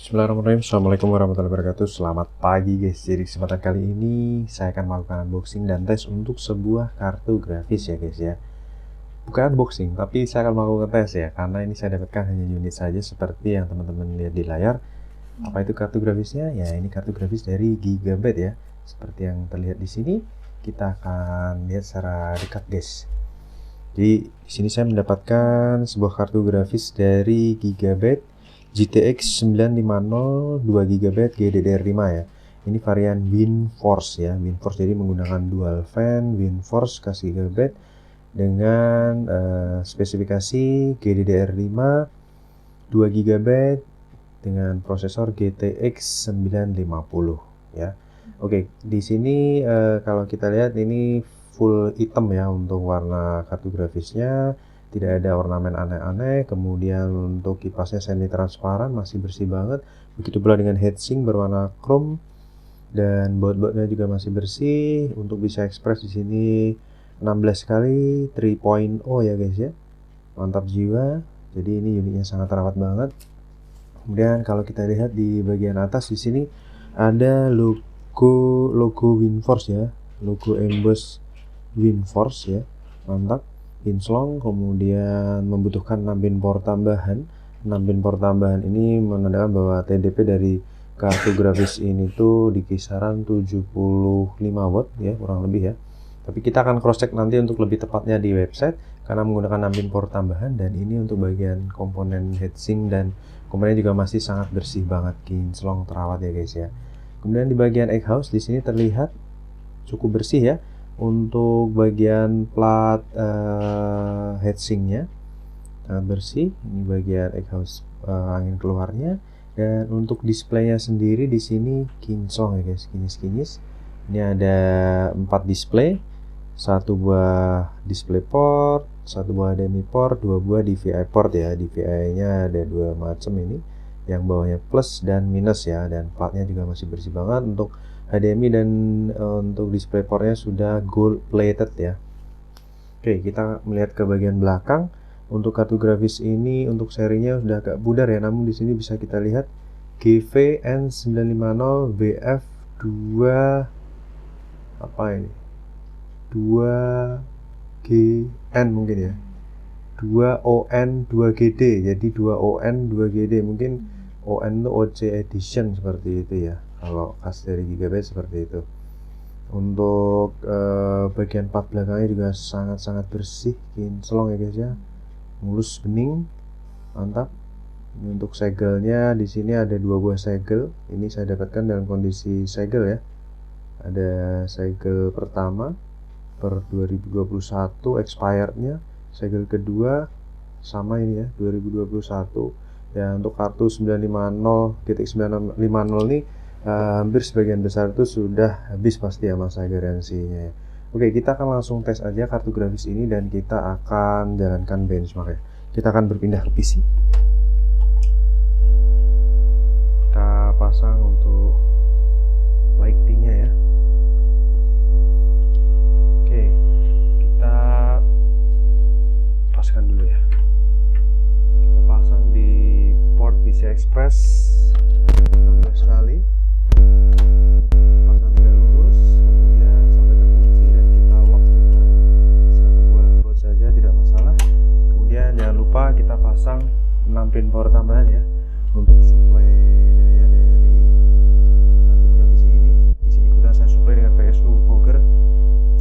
Bismillahirrahmanirrahim. Assalamualaikum warahmatullahi wabarakatuh. Selamat pagi guys. Jadi kesempatan kali ini saya akan melakukan unboxing dan tes untuk sebuah kartu grafis ya guys ya. Bukan unboxing, tapi saya akan melakukan tes ya, karena ini saya dapatkan hanya unit saja seperti yang teman-teman lihat di layar. Apa itu kartu grafisnya? Ya, ini kartu grafis dari Gigabyte ya. Seperti yang terlihat di sini, kita akan lihat secara dekat guys. Jadi di sini saya mendapatkan sebuah kartu grafis dari Gigabyte GTX 950 2GB GDDR5 ya. Ini varian WindForce ya, WindForce, jadi menggunakan dual fan WindForce kasih GB dengan spesifikasi GDDR5 2GB dengan prosesor GTX 950 ya. Oke, di sini kalau kita lihat ini full hitam ya untuk warna kartu grafisnya, tidak ada ornamen aneh-aneh. Kemudian untuk kipasnya semi transparan, masih bersih banget. Begitu pula dengan heatsink berwarna chrome dan baut-bautnya juga masih bersih. Untuk bisa express di sini 16 kali 3.0 ya guys ya. Mantap jiwa. Jadi ini unitnya sangat rawat banget. Kemudian kalau kita lihat di bagian atas di sini ada logo WindForce ya, logo emboss WindForce ya, mantap. Pinslong, kemudian membutuhkan 6 pin power tambahan. 6 pin power tambahan ini menandakan bahwa TDP dari kartu grafis ini tuh di kisaran 75 watt ya, kurang lebih ya. Tapi kita akan cross check nanti untuk lebih tepatnya di website karena menggunakan 6 pin power tambahan. Dan ini untuk bagian komponen heatsink dan komponennya juga masih sangat bersih banget, kinclong, terawat ya guys ya. Kemudian di bagian egg house di sini terlihat cukup bersih ya. Untuk bagian plat heatsinknya sangat bersih. Ini bagian egg house angin keluarnya. Dan untuk displaynya sendiri di sini kinclong ya guys, kinyis-kinyis. Ini ada 4 display, 1 buah display port, 1 buah HDMI port, 2 buah DVI port ya. DVI-nya ada 2 macam ini, yang bawahnya plus dan minus ya, dan platnya juga masih bersih banget. Untuk HDMI dan untuk display portnya sudah gold plated ya. Oke, kita melihat ke bagian belakang. Untuk kartu grafis ini untuk serinya sudah agak pudar ya, namun di sini bisa kita lihat GVN950VF2 apa ini? 2GN mungkin ya. 2ON2GD. Jadi 2ON2GD, mungkin ON itu OC edition seperti itu ya. Kalau khas dari Gigabyte seperti itu. Untuk bagian plat belakangnya juga sangat-sangat bersih, kinclong ya guys ya, mulus, bening, mantap. Ini untuk segelnya di sini ada 2 buah segel. Ini saya dapatkan dalam kondisi segel ya. Ada segel pertama per 2021 expirednya, segel kedua sama ini ya 2021 ya. Untuk kartu 950 GTX 950 ini hampir sebagian besar itu sudah habis pasti ya masa garansinya ya. Oke, kita akan langsung tes aja kartu grafis ini dan kita akan jalankan benchmark ya. Kita akan berpindah ke PC. Kita pasang untuk lightingnya ya. Oke, kita paskan dulu ya. Kita pasang di port PCI Express 16 kali. Pasang tidak lurus, kemudian sampai terkunci dan kita lock dengan 1 buah baut saja, tidak masalah. Kemudian jangan lupa kita pasang 6 pin power tambahan ya untuk suplai daya dari kartu grafis ini. Di sini kebetulan saya suplai dengan PSU Boger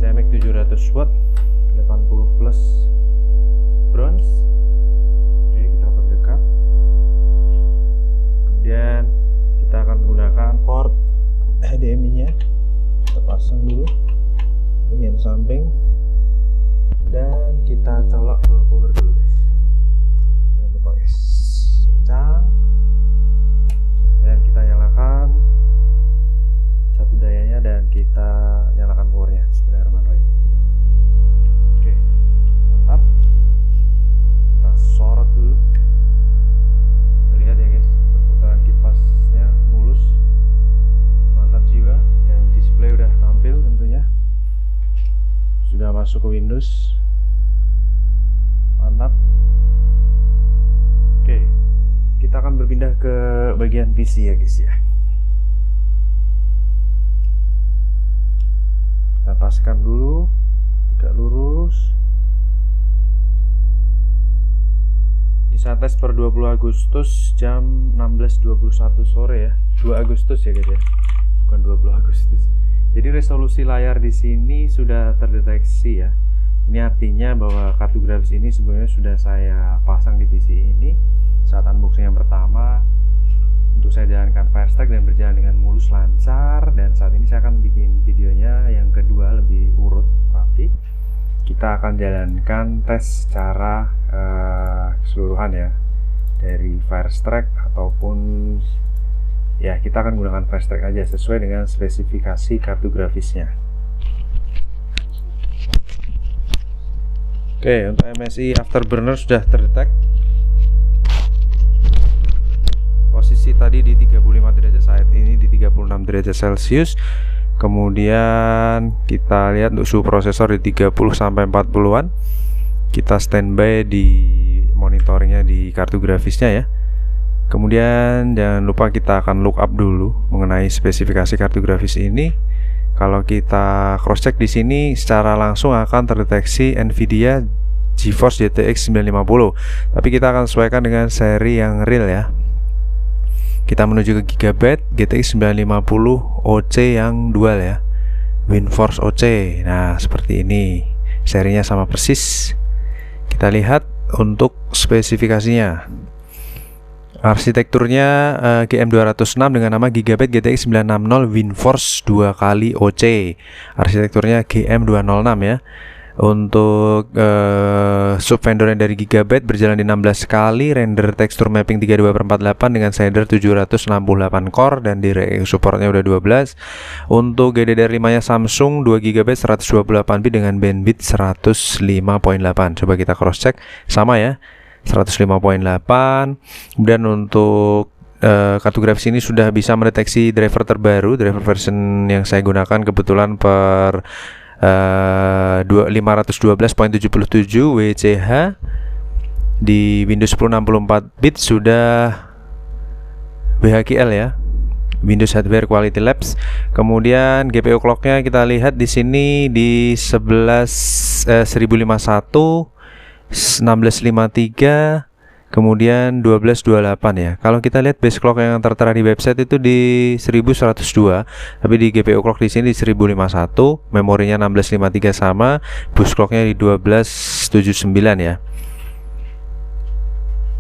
CMX 700 watt 80 plus bronze. Jadi kita perdekat. Kemudian kita akan menggunakan port HDMI-nya. Kita pasang dulu bagian samping dan kita colok ke power dulu guys. Jangan lupa guys, kencang, dan kita nyalakan satu dayanya dan kita nyalakan powernya. Bismillahirrahmanirrahim. Oke, mantap. Kita sorot dulu. Terlihat ya guys, perputaran kipasnya mulus, mantap jiwa. Dan display udah tampil tentunya, sudah masuk ke Windows, mantap. Oke, kita akan berpindah ke bagian PC ya guys ya. Kita paskan dulu, tegak lurus. Di saat tes per 20 Agustus jam 16.21 sore ya. 2 Agustus ya guys ya. Bukan 20 Agustus. Jadi resolusi layar di sini sudah terdeteksi ya. Ini artinya bahwa kartu grafis ini sebenarnya sudah saya pasang di PC ini saat unboxing yang pertama. Untuk saya jalankan Firestack dan berjalan dengan mulus lancar, dan saat ini saya akan bikin videonya yang kedua lebih urut rapi. Kita akan jalankan tes secara keseluruhan ya, dari Firestack ataupun ya kita akan gunakan Firestack aja sesuai dengan spesifikasi kartu grafisnya. Oke, untuk MSI Afterburner sudah terdetek. Posisi tadi di 35 derajat, saat ini di 36 derajat Celcius. Kemudian kita lihat untuk suhu prosesor di 30 sampai 40-an. Kita standby di monitoringnya di kartu grafisnya ya. Kemudian jangan lupa kita akan look up dulu mengenai spesifikasi kartu grafis ini. Kalau kita cross check di sini secara langsung akan terdeteksi Nvidia GeForce GTX 950. Tapi kita akan sesuaikan dengan seri yang real ya. Kita menuju ke Gigabyte GTX 950 OC yang dual ya, WindForce OC. Nah seperti ini, serinya sama persis. Kita lihat untuk spesifikasinya. Arsitekturnya GM206 dengan nama Gigabyte GTX 960 WindForce 2 kali OC. Arsitekturnya GM206 ya. Untuk subvendornya dari Gigabyte berjalan di 16 kali, render tekstur mapping 32/48 dengan shader 768 core, dan di supportnya udah 12. Untuk GDDR5 nya Samsung 2 GB 128 bit dengan bandwidth 105.8. Coba kita cross check, sama ya, 105.8. Kemudian untuk kartu grafis ini sudah bisa mendeteksi driver terbaru. Driver version yang saya gunakan kebetulan per 512.77 WCH di Windows 10 64 bit sudah WHQL ya, Windows Hardware Quality Labs. Kemudian GPU clocknya kita lihat di sini di 1051, 1653, kemudian 1228 ya. Kalau kita lihat base clock yang tertera di website itu di 1102, tapi di GPU clock di sini di 1051, memorinya 1653 sama, bus clocknya di 1279 ya.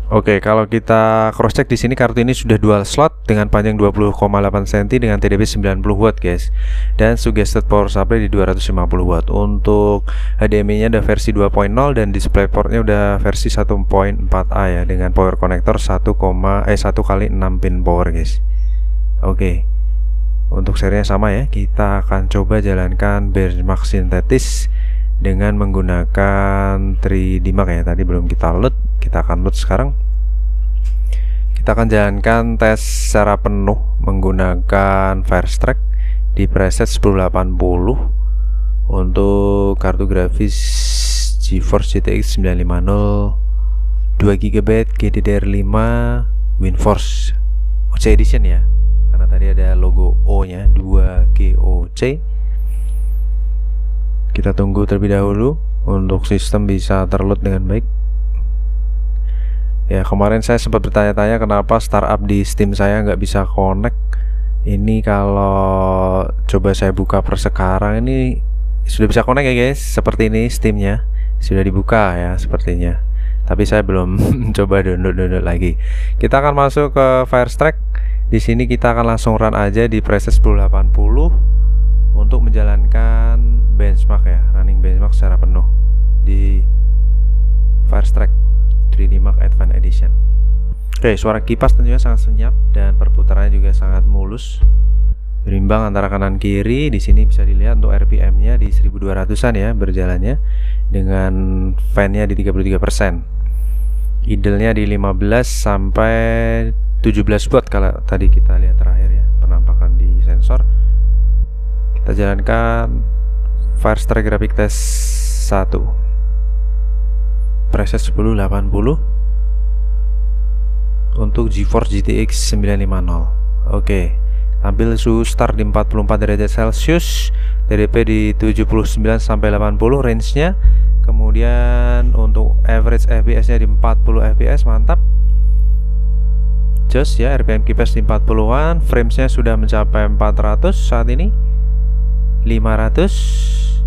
Oke, kalau kita cross check di sini, kartu ini sudah dual slot dengan panjang 20,8 cm dengan TDP 90 watt guys, dan suggested power supply di 250 watt. Untuk HDMI nya ada versi 2.0 dan DisplayPort-nya udah versi 1.4a ya, dengan power connector 1 kali 6 pin power guys. Oke, untuk serinya sama ya. Kita akan coba jalankan benchmark sintetis dengan menggunakan 3D Mark ya. Tadi belum kita load, kita akan load sekarang. Kita akan jalankan tes secara penuh menggunakan Firestack di preset 1080 untuk kartu grafis GeForce GTX 950 2 GB GDDR5 WindForce OC Edition ya, karena tadi ada logo O nya 2GOC. Kita tunggu terlebih dahulu untuk sistem bisa terload dengan baik. Ya, kemarin saya sempat bertanya-tanya kenapa startup di Steam saya nggak bisa connect. Ini kalau coba saya buka per sekarang ini sudah bisa connect ya guys. Seperti ini Steamnya sudah dibuka ya sepertinya. Tapi saya belum coba download lagi. Kita akan masuk ke Firestack. Di sini kita akan langsung run aja di preset 1080 untuk menjalankan benchmark ya, running benchmark secara penuh di Firestack 3D Mark Advanced Edition. Oke, suara kipas tentunya sangat senyap dan perputarannya juga sangat mulus, berimbang antara kanan kiri. Di sini bisa dilihat untuk RPM-nya di 1200-an ya berjalannya, dengan fan-nya di 33%. Idle-nya di 15 sampai 17 watt kalau tadi kita lihat terakhir ya, penampakan di sensor. Kita jalankan Firestack Graphic Test 1 preset 1080. untuk GeForce GTX 950. Oke, tampil suhu start di 44 derajat Celcius, TDP di 79 sampai 80 range-nya. Kemudian untuk average FPS-nya di 40 fps, mantap. Just ya, RPM keepers di 40-an, frames-nya sudah mencapai 400 saat ini. 500.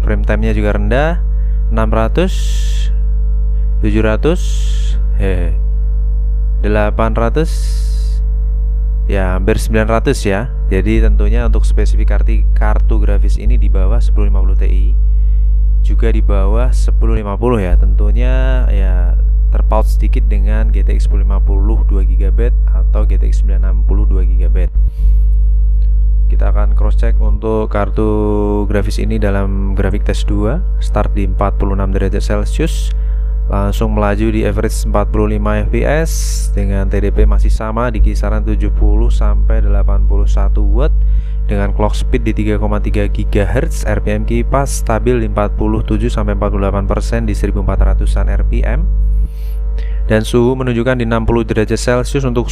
Frame time-nya juga rendah. 600, 700, 800. Ya, hampir 900 ya. Jadi tentunya untuk spesifik kartu grafis ini di bawah 1050 Ti, juga di bawah 1050 ya. Tentunya ya terpaut sedikit dengan GTX 1050 2GB atau GTX 960 2GB. Kita akan cross check untuk kartu grafis ini dalam grafik test 2, start di 46 derajat Celcius. Langsung melaju di average 45 fps dengan TDP masih sama di kisaran 70 sampai 81 watt dengan clock speed di 3,3 GHz, RPM kipas stabil di 47 sampai 48% di 1400-an RPM. Dan suhu menunjukkan di 60 derajat Celcius untuk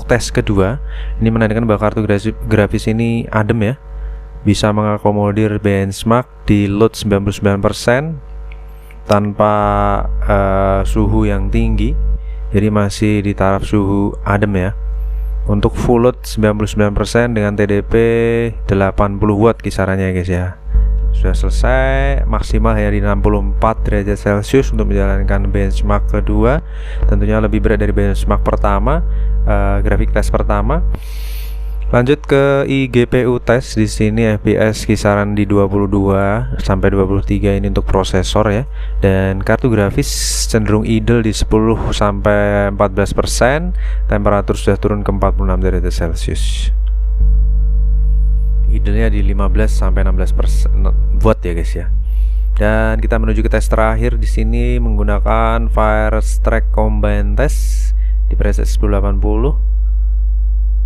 tes kedua. Ini menandakan bahwa kartu grafis ini adem ya, bisa mengakomodir benchmark di load 99% tanpa suhu yang tinggi, jadi masih di taraf suhu adem ya. Untuk full load 99% dengan TDP 80 watt kisarannya guys ya. Sudah selesai, maksimal ya di 64 derajat Celcius untuk menjalankan benchmark kedua. Tentunya lebih berat dari benchmark pertama, grafik tes pertama. Lanjut ke iGPU test. Di sini FPS kisaran di 22 sampai 23 ini untuk prosesor ya. Dan kartu grafis cenderung idle di 10 sampai 14%. Temperatur sudah turun ke 46 derajat Celcius. Idle-nya di 15 sampai 16% watt ya guys ya. Dan kita menuju ke tes terakhir di sini menggunakan Firestrike Combine Test di preset 1080.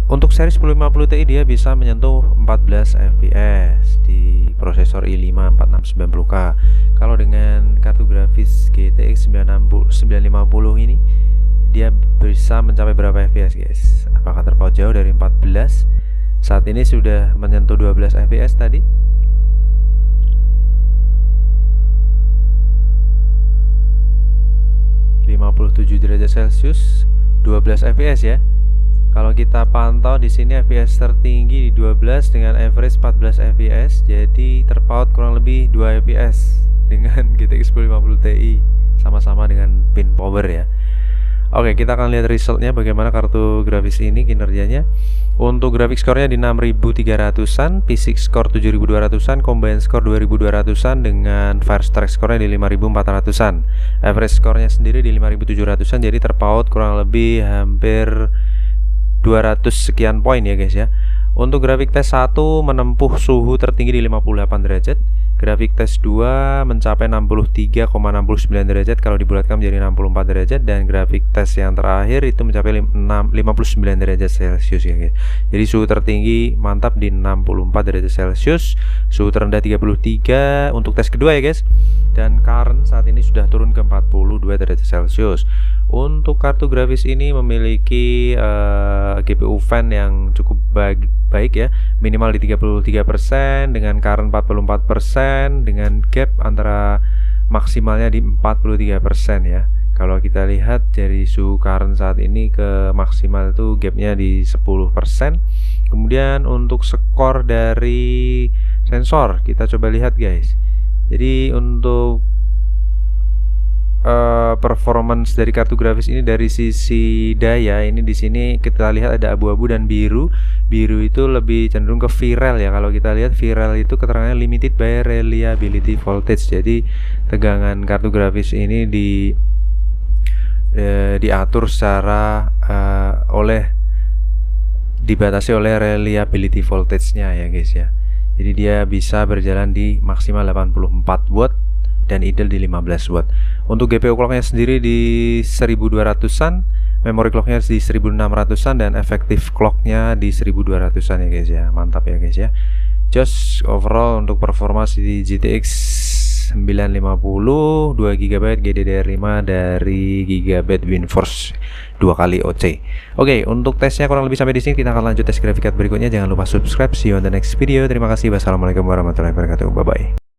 Untuk seri 1050 Ti dia bisa menyentuh 14 fps di prosesor i5 4690K. Kalau dengan kartu grafis GTX 950 ini dia bisa mencapai berapa fps guys? Apakah terpaut jauh dari 14? Saat ini sudah menyentuh 12 fps tadi. derajat Celcius, 12 fps ya. Kalau kita pantau di sini FPS tertinggi di 12 dengan average 14 fps, jadi terpaut kurang lebih 2 fps dengan GTX 1050 Ti, sama-sama dengan pin power ya. Oke, kita akan lihat resultnya bagaimana kartu grafis ini kinerjanya. Untuk grafik skornya di 6300-an, P6 score 7200-an, Combine score 2200-an dengan Firestrike skornya di 5400-an. Average skornya sendiri di 5700-an, jadi terpaut kurang lebih hampir 200 sekian poin ya guys ya. Untuk grafik tes 1 menempuh suhu tertinggi di 58 derajat. Grafik tes 2 mencapai 63,69 derajat kalau dibulatkan menjadi 64 derajat. Dan grafik tes yang terakhir itu mencapai 59 derajat Celcius ya guys. Jadi suhu tertinggi mantap di 64 derajat Celcius, suhu terendah 33 untuk tes kedua ya guys. Dan current saat ini sudah turun ke 42 derajat Celcius. Untuk kartu grafis ini memiliki GPU fan yang cukup baik ya, minimal di 33% dengan current 44% dengan gap antara maksimalnya di 43% ya. Kalau kita lihat dari suhu current saat ini ke maksimal itu gapnya di 10%. Kemudian untuk skor dari sensor kita coba lihat guys. Jadi untuk performance dari kartu grafis ini dari sisi daya ini di sini kita lihat ada abu-abu dan biru. Biru itu lebih cenderung ke VRAL ya. Kalau kita lihat VRAL itu keterangannya limited by reliability voltage. Jadi tegangan kartu grafis ini diatur secara dibatasi oleh reliability voltage-nya ya guys ya. Jadi dia bisa berjalan di maksimal 84 watt dan idle di 15 watt. Untuk GPU clocknya sendiri di 1200-an, memory clocknya di 1600-an, dan efektif clocknya di 1200-an ya guys ya. Mantap ya guys ya. Just overall untuk performa di GTX 950 2 GB GDDR5 dari Gigabyte WindForce 2 kali OC. Oke, untuk tesnya kurang lebih sampai di sini. Kita akan lanjut tes graphic card berikutnya. Jangan lupa subscribe. See you on the next video. Terima kasih. Wassalamualaikum warahmatullahi wabarakatuh. Bye bye.